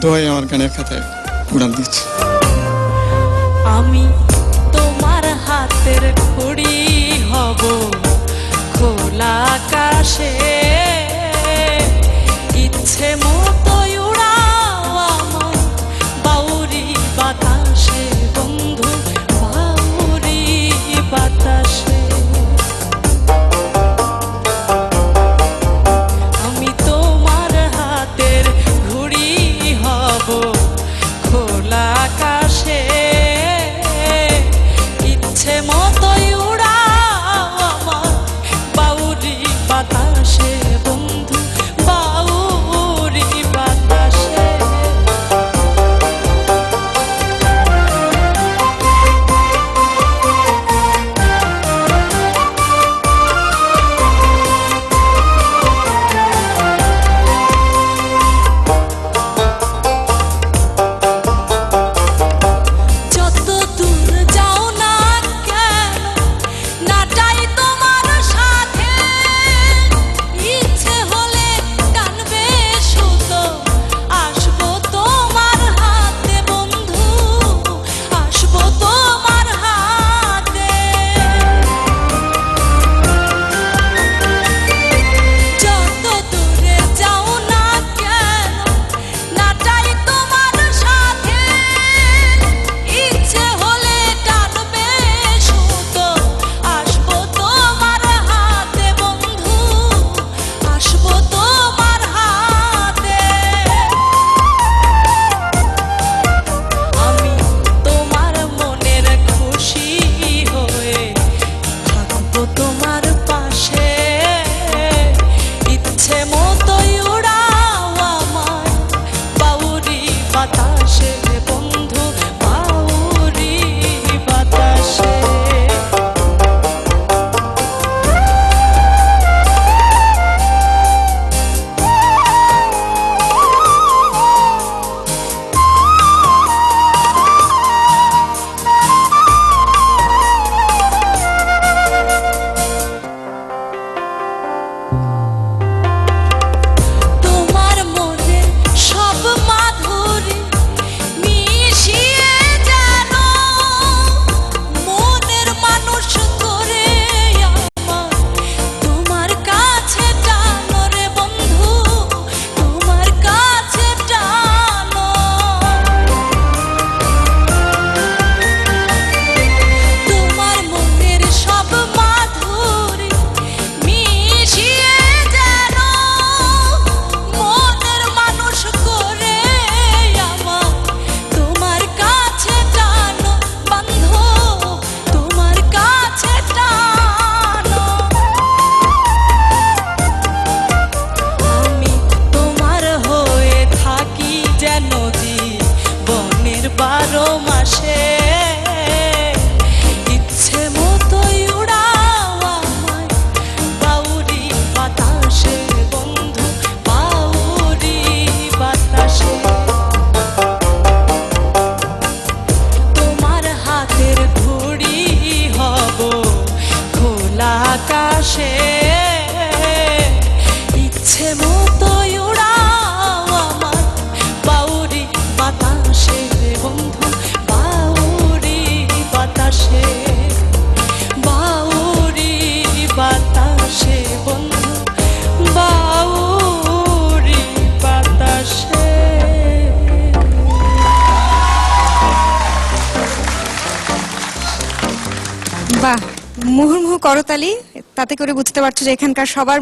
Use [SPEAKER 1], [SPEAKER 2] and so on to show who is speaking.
[SPEAKER 1] দোহাই আমার গানের খাতায় উড়ান দিচ্ছে।
[SPEAKER 2] আমি তোমার হাতের ঘড়ি হব খোলা আকাশে, ইচ্ছে মতোই উড়াও আমার বাউরি বাতাসে বন্ধু, বাউরি বাতাসে। আমি তোমার হাতের ঘড়ি হব খোলা আকাশে, ইচ্ছে মতোই উড়াও আমার বাউরি বাতাসে বন্ধু, বাউরি বাতাসে। যত দূর যাও না কেন না যাই তোমার সাথে, ইচ্ছে হলে টানবে সুতো আসবো তোমার হাতে বন্ধু, আসবো তোমার হাতে। যত দূরে যাও না কেন না যাই তোমার সাথে, ইচ্ছে হলে টানবে সুতো আসবো তোমার হাতে বন্ধু, আসবো তোমার হাতে। আমি তোমার মনের খুশি হয়ে থাকবো তোমার পাশে, ইচ্ছে মতোই উড়াও আমার বাউরি বাতাসে বন্ধু, বাউরি বাতাসে। তোমার মনে সব মাধুরী মিশিয়ে যেন মনের মানুষ করে আমার তোমার কাছে টানো রে বন্ধু, তোমার কাছে টানো। তোমার মনের সব মাধুরী মিশিয়ে যেন মনের মানুষ করে আমার তোমার কাছে টানো বন্ধু, তোমার কাছে টানো। আমি তোমার হয়ে থাকি যেন জীবনের 12 মাসে, ইচ্ছে মতোই উড়াও আমায় বাউরি বাতাসে বন্ধু, বাউরি বাতাসে। তোমার হাতের ঘড়ি হব খোলা আকাশে, ইচ্ছে মতোই উড়াও আমার বাউরি বাতাসে বন্ধু, বাউরি বাতাসে, বাউরি বাতাসে বন্ধু, বাউরি বাতাসে।
[SPEAKER 3] বাহ, মুহুর্মুহু করতালি। তাতে করে বুঝতে পারছো যে এখানকার সবার